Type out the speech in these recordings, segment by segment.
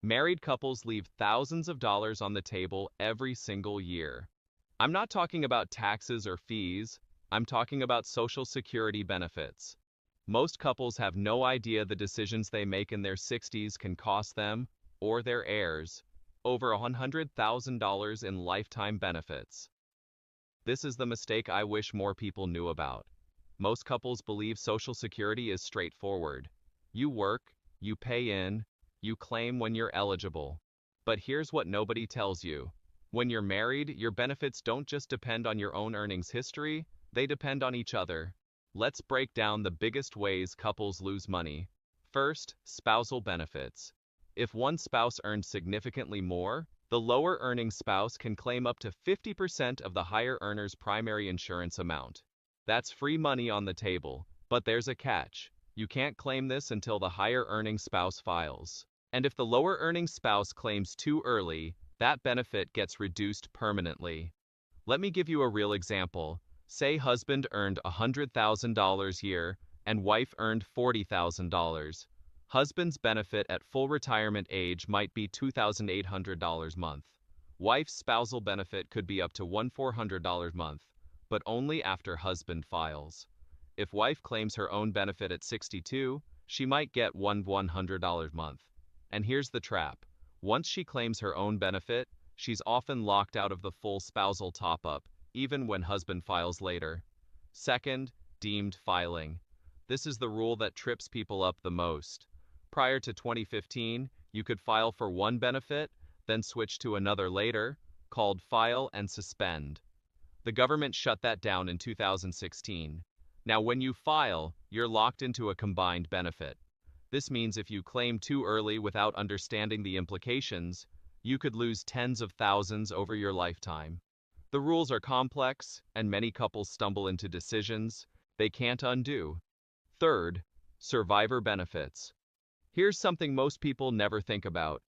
Married couples leave thousands of dollars on the table every single year. I'm not talking about taxes or fees, I'm talking about Social Security benefits. Most couples have no idea the decisions they make in their 60s can cost them, or their heirs, over $100,000 in lifetime benefits. This is the mistake I wish more people knew about. Most couples believe Social Security is straightforward. You work, you pay in, you claim when you're eligible. But here's what nobody tells you. When you're married, your benefits don't just depend on your own earnings history, they depend on each other. Let's break down the biggest ways couples lose money. First, spousal benefits. If one spouse earns significantly more, the lower earning spouse can claim up to 50% of the higher earner's primary insurance amount. That's free money on the table, but there's a catch. You can't claim this until the higher earning spouse files. And if the lower earning spouse claims too early, that benefit gets reduced permanently. Let me give you a real example. Say husband earned $100,000 a year and wife earned $40,000. Husband's benefit at full retirement age might be $2,800 a month. Wife's spousal benefit could be up to $1,400 a month, but only after husband files. If wife claims her own benefit at 62, she might get $1,100 a month. And here's the trap. Once she claims her own benefit, she's often locked out of the full spousal top-up, even when husband files later. Second, deemed filing. This is the rule that trips people up the most. Prior to 2015, you could file for one benefit, then switch to another later, called file and suspend. The government shut that down in 2016. Now when you file, you're locked into a combined benefit. This means if you claim too early without understanding the implications, you could lose tens of thousands over your lifetime. The rules are complex, and many couples stumble into decisions they can't undo. Third, survivor benefits. Here's something most people never think about.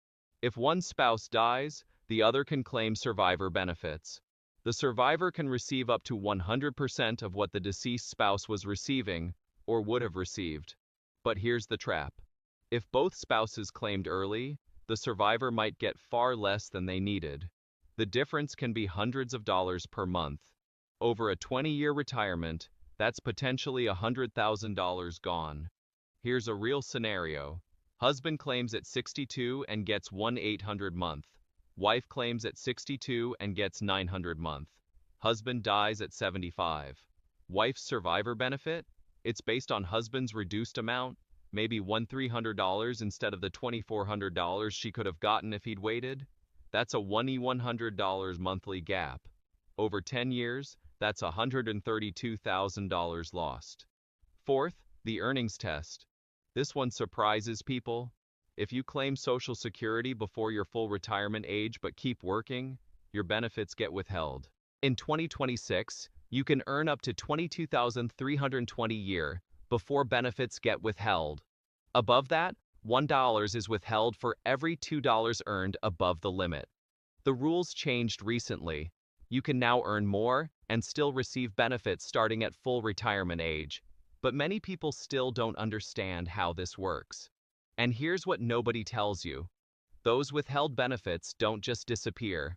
If one spouse dies, the other can claim survivor benefits. The survivor can receive up to 100% of what the deceased spouse was receiving or would have received. But here's the trap. If both spouses claimed early, the survivor might get far less than they needed. The difference can be hundreds of dollars per month. Over a 20-year retirement, that's potentially $100,000 gone. Here's a real scenario. Husband claims at 62 and gets $1,800 a month. Wife claims at 62 and gets $900 a month. Husband dies at 75. Wife's survivor benefit? It's based on husband's reduced amount, maybe $1,300 instead of the $2,400 she could have gotten if he'd waited. That's a $1,100 monthly gap. Over 10 years, that's $132,000 lost. Fourth, the earnings test. This one surprises people. If you claim Social Security before your full retirement age but keep working, your benefits get withheld. In 2026, you can earn up to $22,320 a year before benefits get withheld. Above that, $1 is withheld for every $2 earned above the limit. The rules changed recently. You can now earn more and still receive benefits starting at full retirement age. But many people still don't understand how this works. And here's what nobody tells you. Those withheld benefits don't just disappear.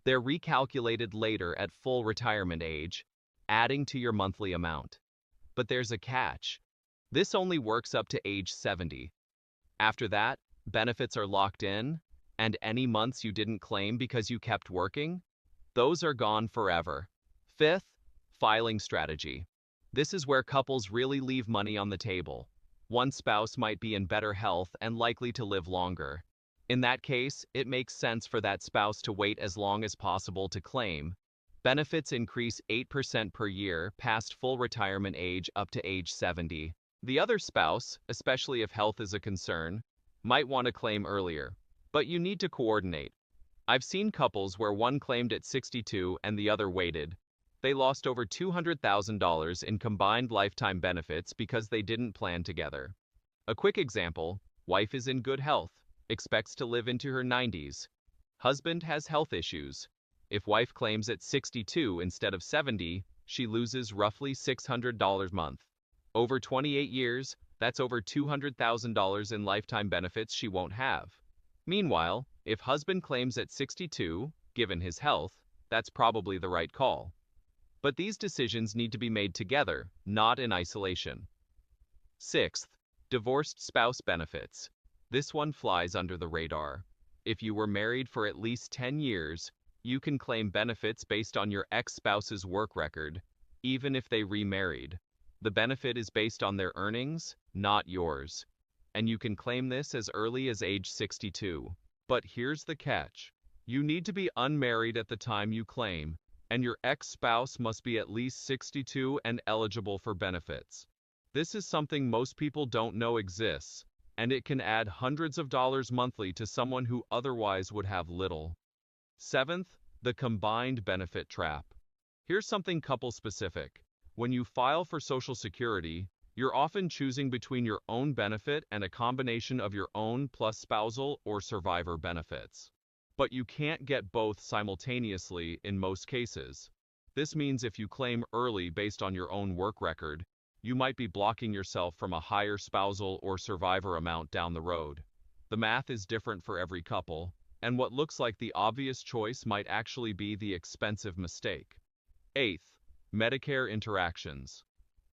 They're recalculated later at full retirement age, adding to your monthly amount. But there's a catch. This only works up to age 70. After that, benefits are locked in, and any months you didn't claim because you kept working, those are gone forever. Fifth, filing strategy. This is where couples really leave money on the table. One spouse might be in better health and likely to live longer. In that case, it makes sense for that spouse to wait as long as possible to claim. Benefits increase 8% per year past full retirement age up to age 70. The other spouse, especially if health is a concern, might want to claim earlier. But you need to coordinate. I've seen couples where one claimed at 62 and the other waited. They lost over $200,000 in combined lifetime benefits because they didn't plan together. A quick example, wife is in good health, expects to live into her 90s. Husband has health issues. If wife claims at 62 instead of 70, she loses roughly $600 a month. Over 28 years, that's over $200,000 in lifetime benefits she won't have. Meanwhile, if husband claims at 62, given his health, that's probably the right call. But these decisions need to be made together, not in isolation. Sixth, divorced spouse benefits. This one flies under the radar. If you were married for at least 10 years, you can claim benefits based on your ex-spouse's work record, even if they remarried. The benefit is based on their earnings, not yours. And you can claim this as early as age 62. But here's the catch. You need to be unmarried at the time you claim, and your ex-spouse must be at least 62 and eligible for benefits. This is something most people don't know exists, and it can add hundreds of dollars monthly to someone who otherwise would have little. Seventh, the combined benefit trap. Here's something couple-specific. When you file for Social Security, you're often choosing between your own benefit and a combination of your own plus spousal or survivor benefits. But you can't get both simultaneously in most cases. This means if you claim early based on your own work record, you might be blocking yourself from a higher spousal or survivor amount down the road. The math is different for every couple, and what looks like the obvious choice might actually be the expensive mistake. Eighth, Medicare interactions.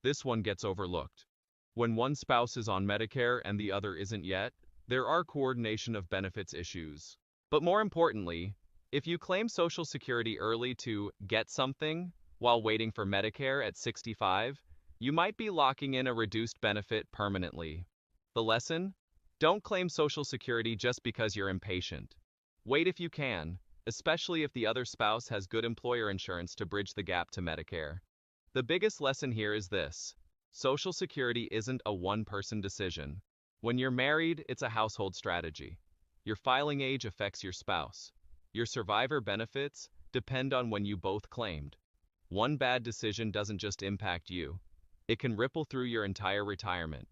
This one gets overlooked. When one spouse is on Medicare and the other isn't yet, there are coordination of benefits issues. But more importantly, if you claim Social Security early to get something while waiting for Medicare at 65, you might be locking in a reduced benefit permanently. The lesson? Don't claim Social Security just because you're impatient. Wait if you can, especially if the other spouse has good employer insurance to bridge the gap to Medicare. The biggest lesson here is this: Social Security isn't a one-person decision. When you're married, it's a household strategy. Your filing age affects your spouse. Your survivor benefits depend on when you both claimed. One bad decision doesn't just impact you. It can ripple through your entire retirement.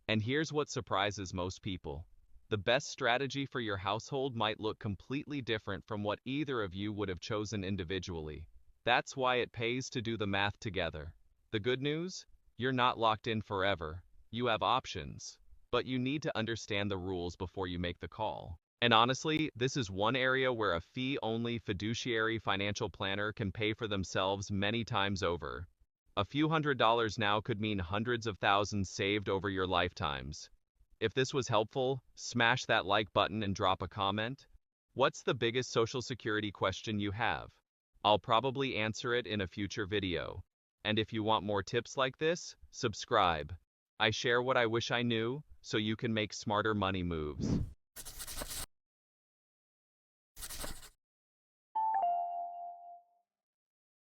And here's what surprises most people. The best strategy for your household might look completely different from what either of you would have chosen individually. That's why it pays to do the math together. The good news? You're not locked in forever. You have options. But you need to understand the rules before you make the call. And honestly, this is one area where a fee-only fiduciary financial planner can pay for themselves many times over. A few $100s now could mean hundreds of thousands saved over your lifetimes. If this was helpful, smash that like button and drop a comment. What's the biggest Social Security question you have? I'll probably answer it in a future video. And if you want more tips like this, subscribe. I share what I wish I knew, so you can make smarter money moves.